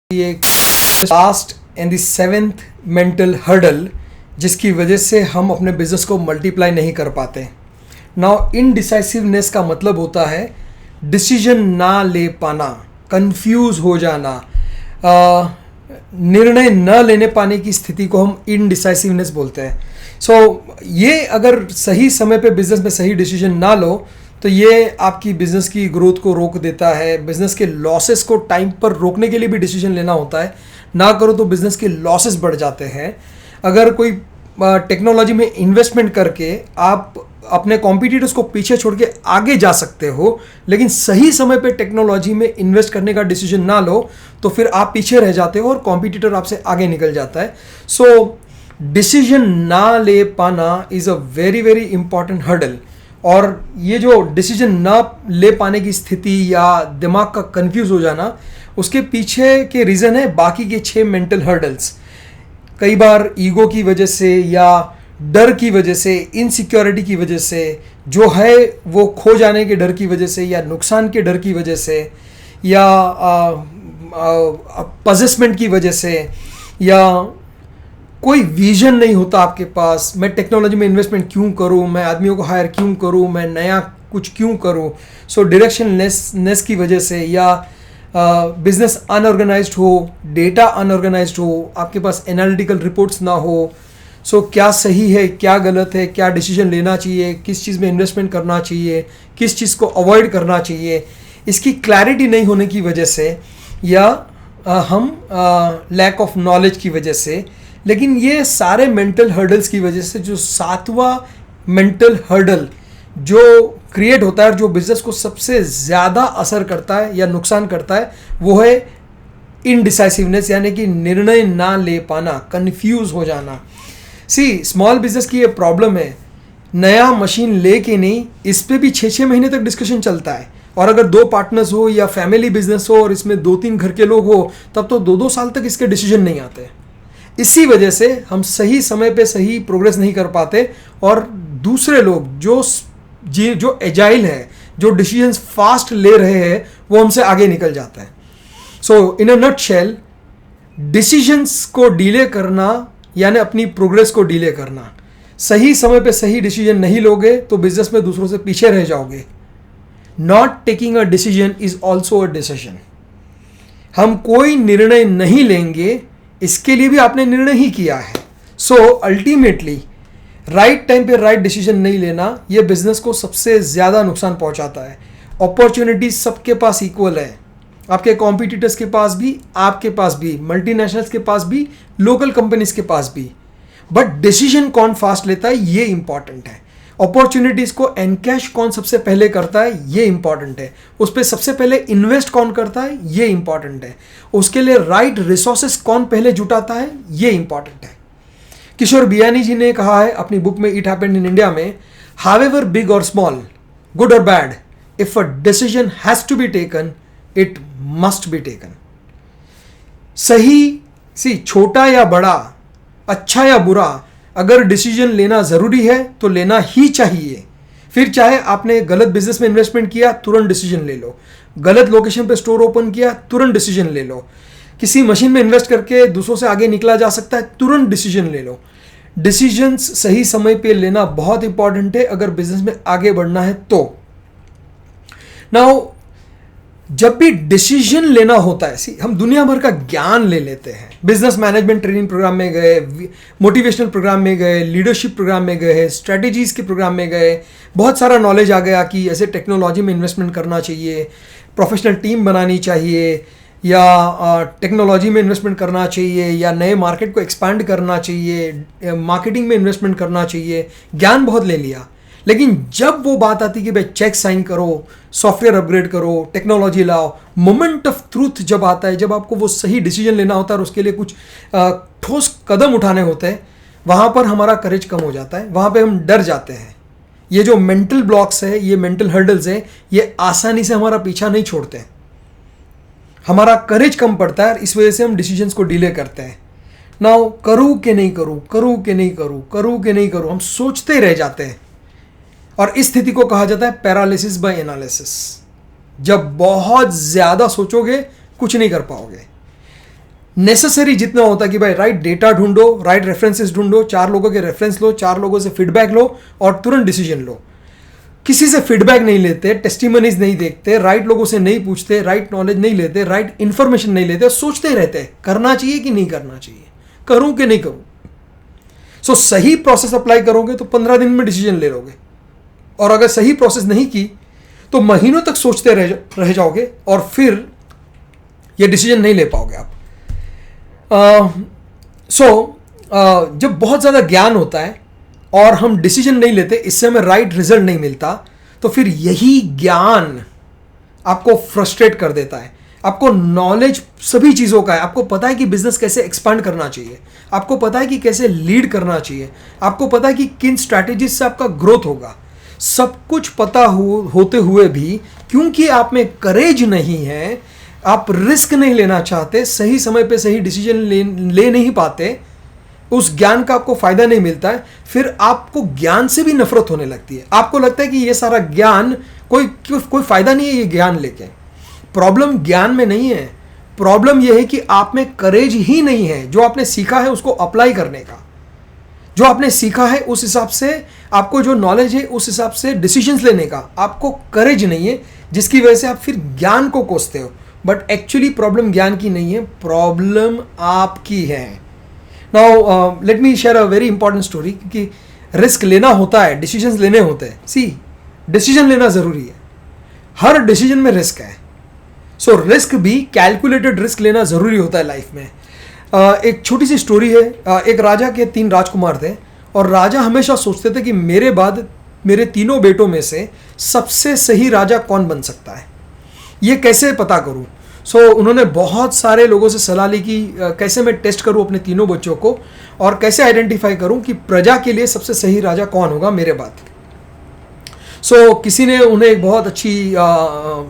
ये last and the seventh mental hurdle जिसकी वजह से हम अपने बिजनेस को मल्टीप्लाई नहीं कर पाते। नाउ इनडिसाइसिवनेस का मतलब होता है डिसीजन ना ले पाना, कंफ्यूज हो जाना, निर्णय न लेने पाने की स्थिति को हम इनडिसाइसिवनेस बोलते हैं। ये अगर सही समय पे बिजनेस में सही डिसीजन ना लो तो ये आपकी बिजनेस की ग्रोथ को रोक देता है। बिजनेस के लॉसेस को टाइम पर रोकने के लिए भी डिसीजन लेना होता है, ना करो तो बिजनेस के लॉसेस बढ़ जाते हैं। अगर कोई टेक्नोलॉजी में इन्वेस्टमेंट करके आप अपने कॉम्पिटिटर्स को पीछे छोड़ के आगे जा सकते हो, लेकिन सही समय पे टेक्नोलॉजी में इन्वेस्ट करने का डिसीजन ना लो तो फिर आप पीछे रह जाते हो और कॉम्पिटिटर आपसे आगे निकल जाता है। डिसीजन ना ले पाना is a very very important hurdle. और ये जो डिसीजन ना ले पाने की स्थिति या दिमाग का कंफ्यूज हो जाना, उसके पीछे के रीज़न है बाकी के 6 मेंटल हर्डल्स। कई बार ईगो की वजह से या डर की वजह से, इनसिक्योरिटी की वजह से, जो है वो खो जाने के डर की वजह से, या नुकसान के डर की वजह से, या पजेसमेंट की वजह से, या कोई विजन नहीं होता आपके पास। मैं टेक्नोलॉजी में इन्वेस्टमेंट क्यों करूं, मैं आदमियों को हायर क्यों करूं, मैं नया कुछ क्यों करूं। डायरेक्शनलेसनेस की वजह से, या बिजनेस अनऑर्गेनाइज्ड हो, डेटा अनऑर्गेनाइज्ड हो, आपके पास एनालिटिकल रिपोर्ट्स ना हो। क्या सही है, क्या गलत है, क्या डिसीजन लेना चाहिए, किस चीज़ में इन्वेस्टमेंट करना चाहिए, किस चीज़ को अवॉइड करना चाहिए, इसकी क्लैरिटी नहीं होने की वजह से, या हम लैक ऑफ नॉलेज की वजह से। लेकिन ये सारे मेंटल हर्डल्स की वजह से जो 7वां मेंटल हर्डल जो क्रिएट होता है और जो बिजनेस को सबसे ज़्यादा असर करता है या नुकसान करता है, वो है इनडिसाइसिवनेस, यानी कि निर्णय ना ले पाना, कंफ्यूज हो जाना। स्मॉल बिजनेस की ये प्रॉब्लम है। नया मशीन ले के नहीं, इस पे भी 6-6 महीने तक डिस्कशन चलता है। और अगर 2 पार्टनर्स हो या फैमिली बिजनेस हो और इसमें 2-3 घर के लोग हो, तब तो 2-2 साल तक इसके डिसीजन नहीं आते। इसी वजह से हम सही समय पे सही प्रोग्रेस नहीं कर पाते और दूसरे लोग जो एजाइल है, जो डिसीजंस फास्ट ले रहे हैं, वो हमसे आगे निकल जाता है। इन अ नटशेल, डिसीजंस को डिले करना यानी अपनी प्रोग्रेस को डिले करना। सही समय पे सही डिसीजन नहीं लोगे तो बिजनेस में दूसरों से पीछे रह जाओगे। Not taking a decision is also a decision. हम कोई निर्णय नहीं लेंगे, इसके लिए भी आपने निर्णय ही किया है। अल्टीमेटली राइट टाइम पे राइट डिसीजन नहीं लेना, यह बिजनेस को सबसे ज़्यादा नुकसान पहुंचाता है। अपॉर्चुनिटीज सबके पास इक्वल है, आपके कॉम्पिटिटर्स के पास भी, आपके पास भी, मल्टीनेशनल्स के पास भी, लोकल कंपनीज के पास भी। बट डिसीजन कौन फास्ट लेता है, ये इंपॉर्टेंट है। अपॉर्चुनिटीज को एनकैश कौन सबसे पहले करता है, ये इंपॉर्टेंट है। उस पर सबसे पहले इन्वेस्ट कौन करता है, ये इंपॉर्टेंट है। उसके लिए राइट रिसोर्सेस कौन पहले जुटाता है, ये इंपॉर्टेंट है। किशोर बियानी जी ने कहा है अपनी बुक में इट हैपेंड इन इंडिया में, हाउएवर बिग और स्मॉल, गुड और bad, if a decision has to be taken, it must be taken. छोटा या बड़ा, अच्छा या बुरा, अगर डिसीजन लेना ज़रूरी है तो लेना ही चाहिए। फिर चाहे आपने गलत बिजनेस में इन्वेस्टमेंट किया, तुरंत डिसीजन ले लो। गलत लोकेशन पे स्टोर ओपन किया, तुरंत डिसीजन ले लो। किसी मशीन में इन्वेस्ट करके दूसरों से आगे निकला जा सकता है, तुरंत डिसीजन ले लो। डिसीजंस सही समय पे लेना बहुत इंपॉर्टेंट है अगर बिजनेस में आगे बढ़ना है तो। नाउ जब भी डिसीजन लेना होता है, हम दुनिया भर का ज्ञान ले लेते हैं। बिजनेस मैनेजमेंट ट्रेनिंग प्रोग्राम में गए, मोटिवेशनल प्रोग्राम में गए, लीडरशिप प्रोग्राम में गए, स्ट्रेटेजीज के प्रोग्राम में गए, बहुत सारा नॉलेज आ गया कि ऐसे टेक्नोलॉजी में इन्वेस्टमेंट करना चाहिए, प्रोफेशनल टीम बनानी चाहिए, या टेक्नोलॉजी में इन्वेस्टमेंट करना चाहिए, या नए मार्केट को एक्सपांड करना चाहिए, मार्केटिंग में इन्वेस्टमेंट करना चाहिए। ज्ञान बहुत ले लिया, लेकिन जब वो बात आती कि भाई चेक साइन करो, सॉफ्टवेयर अपग्रेड करो, टेक्नोलॉजी लाओ, मोमेंट ऑफ ट्रूथ जब आता है, जब आपको वो सही डिसीजन लेना होता है और उसके लिए कुछ ठोस कदम उठाने होते हैं, वहाँ पर हमारा करेज कम हो जाता है, वहाँ पे हम डर जाते हैं। ये जो मेंटल ब्लॉक्स है, ये मेंटल हर्डल्स है, ये आसानी से हमारा पीछा नहीं छोड़ते हैं। हमारा करेज कम पड़ता है, इस वजह से हम डिसीजंस को डिले करते हैं। नाउ करूँ कि नहीं करूँ, करूँ कि नहीं करूँ, करूँ कि नहीं करूँ, हम सोचते रह जाते हैं। और इस स्थिति को कहा जाता है पैरालिसिस बाय एनालिसिस। जब बहुत ज़्यादा सोचोगे कुछ नहीं कर पाओगे। नेसेसरी जितना होता है कि भाई राइट डेटा ढूंढो, राइट रेफरेंसेस ढूंढो, 4 लोगों के रेफरेंस लो, 4 लोगों से फीडबैक लो और तुरंत डिसीजन लो। किसी से फीडबैक नहीं लेते, टेस्टिमनीज नहीं देखते, राइट लोगों से नहीं पूछते, राइट नॉलेज नहीं लेते, राइट इंफॉर्मेशन नहीं लेते, सोचते रहते हैं करना चाहिए कि नहीं करना चाहिए, करूं कि नहीं करूं। सो सही प्रोसेस अप्लाई करोगे तो 15 दिन में डिसीजन ले लोगे, और अगर सही प्रोसेस नहीं की तो महीनों तक सोचते रह जाओगे और फिर ये डिसीजन नहीं ले पाओगे आप। जब बहुत ज़्यादा ज्ञान होता है और हम डिसीजन नहीं लेते, इससे हमें राइट रिजल्ट नहीं मिलता, तो फिर यही ज्ञान आपको फ्रस्ट्रेट कर देता है। आपको नॉलेज सभी चीज़ों का है, आपको पता है कि बिजनेस कैसे एक्सपांड करना चाहिए, आपको पता है कि कैसे लीड करना चाहिए, आपको पता है कि किन स्ट्रैटेजीज से आपका ग्रोथ होगा। सब कुछ पता होते हुए भी क्योंकि आप में करेज नहीं है, आप रिस्क नहीं लेना चाहते, सही समय पे सही डिसीजन ले नहीं पाते, उस ज्ञान का आपको फायदा नहीं मिलता है, फिर आपको ज्ञान से भी नफरत होने लगती है। आपको लगता है कि ये सारा ज्ञान कोई फायदा नहीं है ये ज्ञान लेके। प्रॉब्लम ज्ञान में नहीं है, प्रॉब्लम यह है कि आप में करेज ही नहीं है जो आपने सीखा है उसको अप्लाई करने का। जो आपने सीखा है उस हिसाब से, आपको जो नॉलेज है उस हिसाब से डिसीजंस लेने का आपको करेज नहीं है, जिसकी वजह से आप फिर ज्ञान को कोसते हो। बट एक्चुअली प्रॉब्लम ज्ञान की नहीं है, प्रॉब्लम आपकी है। Now let me share a very important story, क्योंकि रिस्क लेना होता है, डिसीजंस लेने होते हैं। सी, डिसीजन लेना ज़रूरी है, हर डिसीजन में रिस्क है। सो रिस्क भी, कैलकुलेटेड रिस्क लेना ज़रूरी होता है लाइफ में। एक छोटी सी स्टोरी है। एक राजा के 3 राजकुमार थे और राजा हमेशा सोचते थे कि मेरे बाद मेरे तीनों बेटों में से सबसे सही राजा कौन बन सकता है, ये कैसे पता करूं। सो उन्होंने बहुत सारे लोगों से सलाह ली कि कैसे मैं टेस्ट करूं अपने तीनों बच्चों को और कैसे आइडेंटिफाई करूं कि प्रजा के लिए सबसे सही राजा कौन होगा मेरे बाद। सो किसी ने उन्हें एक बहुत अच्छी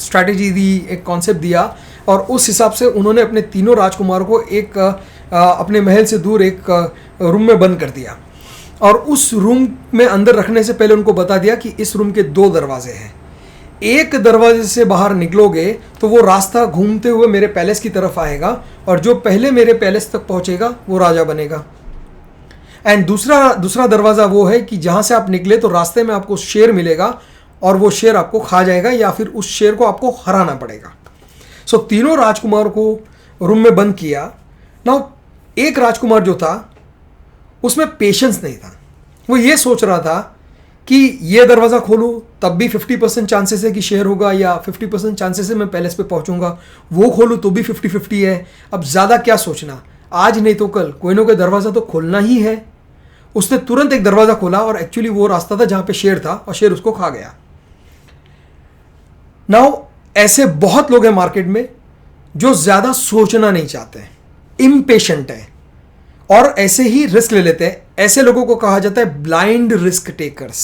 स्ट्रैटेजी दी, एक कॉन्सेप्ट दिया, और उस हिसाब से उन्होंने अपने तीनों राजकुमारों को एक अपने महल से दूर एक रूम में बंद कर दिया, और उस रूम में अंदर रखने से पहले उनको बता दिया कि इस रूम के 2 दरवाजे हैं, एक दरवाजे से बाहर निकलोगे तो वो रास्ता घूमते हुए मेरे पैलेस की तरफ आएगा, और जो पहले मेरे पैलेस तक पहुंचेगा वो राजा बनेगा। एंड दूसरा दरवाज़ा वो है कि जहाँ से आप निकले तो रास्ते में आपको शेर मिलेगा और वो शेर आपको खा जाएगा या फिर उस शेर को आपको हराना पड़ेगा। सो तीनों राजकुमार को रूम में बंद किया। नाउ एक राजकुमार जो था उसमें पेशेंस नहीं था, वो ये सोच रहा था कि ये दरवाज़ा खोलूँ तब भी 50% चांसेस है कि शेयर होगा, या 50% चांसेस है मैं पैलेस पे पहुँचूंगा, वो खोलूँ तो भी 50-50 है। अब ज़्यादा क्या सोचना, आज नहीं तो कल कोई ना कोई दरवाज़ा तो खोलना ही है। उसने तुरंत एक दरवाज़ा खोला और एक्चुअली वो रास्ता था जहाँ पे शेर था और शेर उसको खा गया। नाउ ऐसे बहुत लोग हैं मार्केट में जो ज़्यादा सोचना नहीं चाहते हैं, इम्पेशेंट है और ऐसे ही रिस्क ले लेते हैं। ऐसे लोगों को कहा जाता है blind risk takers.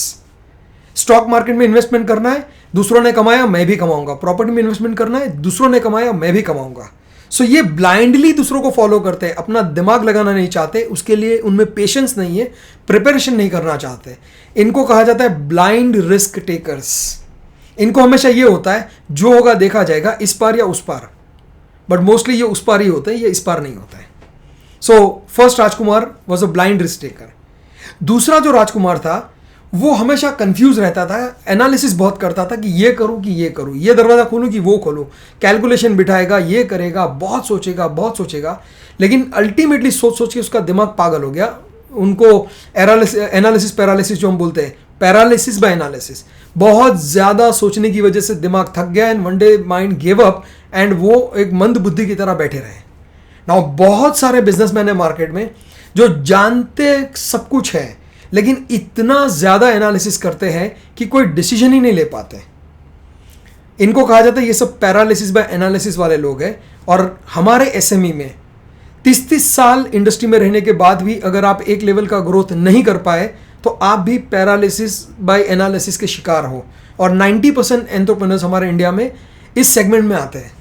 Stock market में इन्वेस्टमेंट करना है, दूसरों ने कमाया मैं भी कमाऊंगा। प्रॉपर्टी में इन्वेस्टमेंट करना है, दूसरों ने कमाया मैं भी कमाऊंगा। सो ये ब्लाइंडली दूसरों को फॉलो करते हैं, अपना दिमाग लगाना नहीं चाहते, उसके लिए उनमें पेशेंस नहीं है, प्रिपरेशन नहीं करना चाहते। इनको कहा जाता है ब्लाइंड रिस्क टेकर्स। इनको हमेशा ये होता है जो होगा देखा जाएगा, इस पार या उस पार, बट मोस्टली ये उस पार ही होते हैं, ये इस पार नहीं होता है। So first Rajkumar was a blind risk taker. दूसरा जो राजकुमार था वो हमेशा कंफ्यूज रहता था, एनालिसिस बहुत करता था कि ये करूं कि ये करूं, ये दरवाज़ा खोलूं कि वो खोलूं, कैलकुलेशन बिठाएगा, ये करेगा, बहुत सोचेगा, लेकिन अल्टीमेटली सोच के उसका दिमाग पागल हो गया। उनको एनालिसिस पैरालिसिस जो हम बोलते हैं, पैरालिसिस बाय एनालिसिस, बहुत ज़्यादा सोचने की वजह से दिमाग थक गया and one day mind give up and वो एक मंद बुद्धि की तरह बैठे रहे। नाउ बहुत सारे बिजनेसमैन है मार्केट में जो जानते सब कुछ है लेकिन इतना ज़्यादा एनालिसिस करते हैं कि कोई डिसीजन ही नहीं ले पाते। इनको कहा जाता है ये सब पैरालिसिस बाय एनालिसिस वाले लोग हैं। और हमारे एसएमई में 30 साल इंडस्ट्री में रहने के बाद भी अगर आप एक लेवल का ग्रोथ नहीं कर पाए तो आप भी पैरालिसिस बाय एनालिसिस के शिकार हो, और 90% एंटरप्रेन्योर्स हमारे इंडिया में इस सेगमेंट में आते हैं।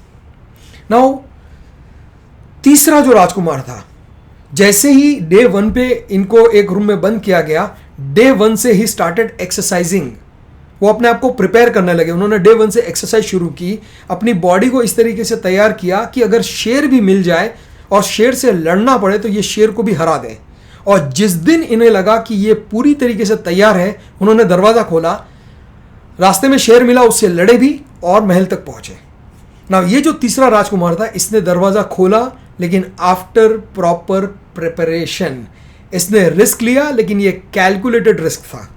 नाउ तीसरा जो राजकुमार था, जैसे ही डे 1 पे इनको एक रूम में बंद किया गया, डे 1 से ही स्टार्टेड एक्सरसाइजिंग। वो अपने आप को प्रिपेयर करने लगे। उन्होंने डे 1 से एक्सरसाइज शुरू की, अपनी बॉडी को इस तरीके से तैयार किया कि अगर शेर भी मिल जाए और शेयर से लड़ना पड़े तो ये शेयर को भी हरा दें। और जिस दिन इन्हें लगा कि ये पूरी तरीके से तैयार है, उन्होंने दरवाज़ा खोला, रास्ते में शेयर मिला, उससे लड़े भी और महल तक पहुंचे। ना ये जो तीसरा राजकुमार था, इसने दरवाज़ा खोला लेकिन आफ्टर प्रॉपर प्रिपरेशन। इसने रिस्क लिया लेकिन ये कैलकुलेटेड रिस्क था।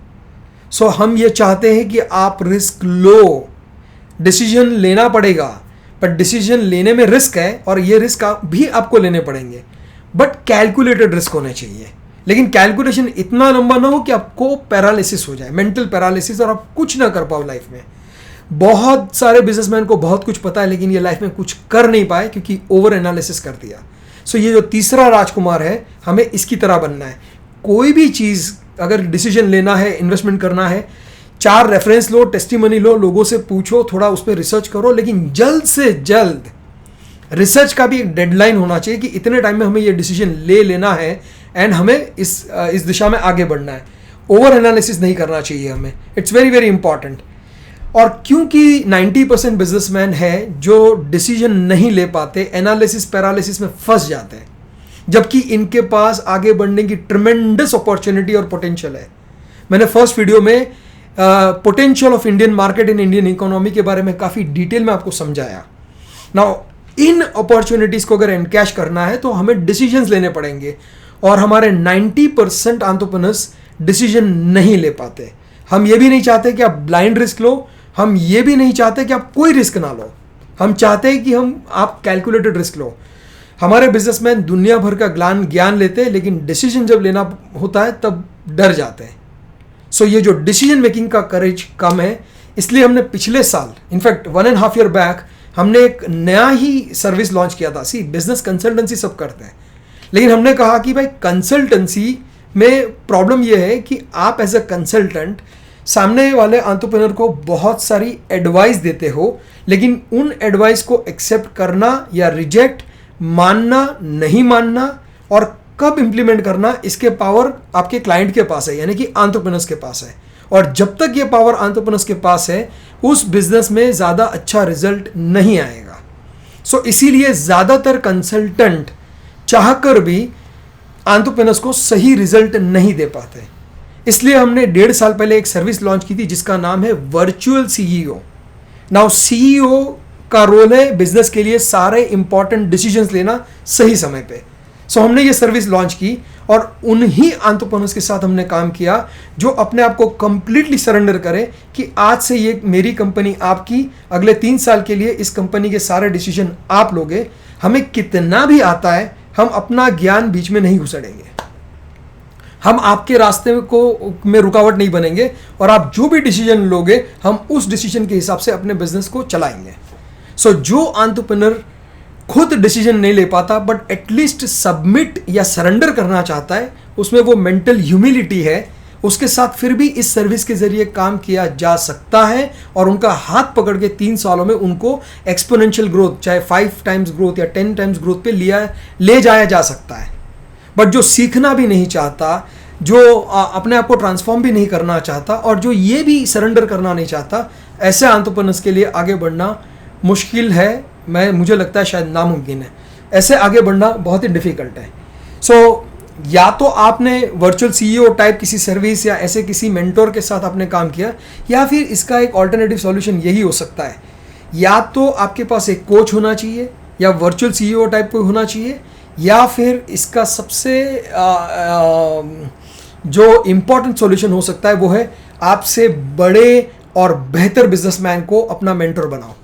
सो हम ये चाहते हैं कि आप रिस्क लो, डिसीजन लेना पड़ेगा, पर डिसीजन लेने में रिस्क है और ये रिस्क भी आपको लेने पड़ेंगे, बट कैलकुलेटेड रिस्क होने चाहिए। लेकिन कैलकुलेशन इतना लंबा ना हो कि आपको पैरालिसिस हो जाए, मेंटल पैरालिसिस, और आप कुछ ना कर पाओ लाइफ में। बहुत सारे बिजनेसमैन को बहुत कुछ पता है लेकिन ये लाइफ में कुछ कर नहीं पाए क्योंकि ओवर एनालिसिस कर दिया। सो ये जो तीसरा राजकुमार है, हमें इसकी तरह बनना है। कोई भी चीज़ अगर डिसीजन लेना है, इन्वेस्टमेंट करना है, 4 रेफरेंस लो, टेस्टिमनी लो, लोगों से पूछो, थोड़ा उस पर रिसर्च करो, लेकिन जल्द से जल्द रिसर्च का भी एक डेडलाइन होना चाहिए कि इतने टाइम में हमें ये डिसीजन ले लेना है एंड हमें इस दिशा में आगे बढ़ना है। ओवर एनालिसिस नहीं करना चाहिए हमें, इट्स वेरी वेरी इंपॉर्टेंट। और क्योंकि 90% बिजनेसमैन है जो डिसीजन नहीं ले पाते, एनालिसिस पैरालिसिस में फंस जाते हैं, जबकि इनके पास आगे बढ़ने की ट्रिमेंडस अपॉर्चुनिटी और पोटेंशियल है। मैंने फर्स्ट वीडियो में potential of Indian market in Indian economy के बारे में काफ़ी डिटेल में आपको समझाया। नाउ इन अपॉर्चुनिटीज़ को अगर एनकैश करना है तो हमें डिसीजंस लेने पड़ेंगे, और हमारे 90% एंटरप्रेन्योर्स डिसीजन नहीं ले पाते। हम ये भी नहीं चाहते कि आप ब्लाइंड रिस्क लो, हम ये भी नहीं चाहते कि आप कोई रिस्क ना लो, हम चाहते हैं कि आप कैलकुलेटेड रिस्क लो। हमारे बिजनेसमैन दुनिया भर का ज्ञान लेते हैं लेकिन डिसीजन जब लेना होता है तब डर जाते हैं। सो ये जो डिसीजन मेकिंग का करेज कम है, इसलिए हमने पिछले साल, इनफैक्ट 1.5 ईयर बैक, हमने एक नया ही सर्विस लॉन्च किया था। बिजनेस कंसल्टेंसी सब करते हैं, लेकिन हमने कहा कि भाई कंसल्टेंसी में प्रॉब्लम यह है कि आप एज अ कंसल्टेंट सामने वाले एंटरप्रेन्योर को बहुत सारी एडवाइस देते हो, लेकिन उन एडवाइस को एक्सेप्ट करना या रिजेक्ट, मानना नहीं मानना और कब इंप्लीमेंट करना, इसके पावर आपके क्लाइंट के पास है, यानी कि एंटरप्रेन्योर्स के पास है। और जब तक ये पावर एंटरप्रेन्योर्स के पास है, उस बिजनेस में ज़्यादा अच्छा रिजल्ट नहीं आएगा। सो इसीलिए ज़्यादातर कंसल्टेंट चाहकर भी एंटरप्रेन्योर्स को सही रिजल्ट नहीं दे पाते। इसलिए हमने 1.5 साल पहले एक सर्विस लॉन्च की थी जिसका नाम है वर्चुअल सीईओ। नाउ सीईओ का रोल है बिजनेस के लिए सारे इंपॉर्टेंट डिसीजंस लेना सही समय पे। सो हमने ये सर्विस लॉन्च की और उन्हीं एंटरप्रेन्योर्स के साथ हमने काम किया जो अपने आप को कंप्लीटली सरेंडर करे कि आज से ये मेरी कंपनी आपकी, अगले 3 साल के लिए इस कंपनी के सारे डिसीजन आप लोगे। हमें कितना भी आता है, हम अपना ज्ञान बीच में नहीं घुसड़ेंगे, हम आपके रास्ते में रुकावट नहीं बनेंगे, और आप जो भी डिसीजन लोगे हम उस डिसीजन के हिसाब से अपने बिजनेस को चलाएंगे। सो जो एंटरप्रेन्योर खुद डिसीजन नहीं ले पाता बट एटलीस्ट सबमिट या सरेंडर करना चाहता है, उसमें वो मेंटल ह्यूमिलिटी है, उसके साथ फिर भी इस सर्विस के जरिए काम किया जा सकता है और उनका हाथ पकड़ के 3 सालों में उनको एक्सपोनेंशियल ग्रोथ, चाहे 5 टाइम्स ग्रोथ या 10 टाइम्स ग्रोथ पे ले जाया जा सकता है। बट जो सीखना भी नहीं चाहता, जो अपने आप को ट्रांसफॉर्म भी नहीं करना चाहता और जो ये भी सरेंडर करना नहीं चाहता, ऐसे एंटरप्रेन्योर्स के लिए आगे बढ़ना मुश्किल है, मुझे लगता है शायद नामुमकिन है। ऐसे आगे बढ़ना बहुत ही डिफ़िकल्ट है। सो या तो आपने वर्चुअल सीईओ टाइप किसी सर्विस या ऐसे किसी मेंटोर के साथ आपने काम किया, या फिर इसका एक ऑल्टरनेटिव सॉल्यूशन यही हो सकता है, या तो आपके पास एक कोच होना चाहिए या वर्चुअल सीईओ टाइप कोई होना चाहिए, या फिर इसका सबसे जो इम्पोर्टेंट सॉल्यूशन हो सकता है वो है आपसे बड़े और बेहतर बिजनेसमैन को अपना मेंटर बनाओ,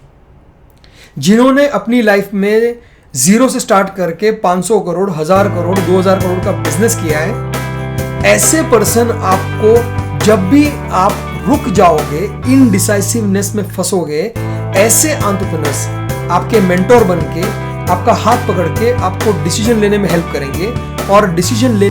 जिन्होंने अपनी लाइफ में 0 से स्टार्ट करके 500 करोड़, 1000 करोड़, 2000 करोड़ का बिजनेस किया है। ऐसे पर्सन आपको, जब भी आप रुक जाओगे, इनडिसाइसिवनेस में फंसोगे, ऐसे एंटरप्रेन्योर्स आपके मेंटोर बन के, आपका हाथ पकड़ के आपको डिसीजन लेने में हेल्प करेंगे और डिसीजन ले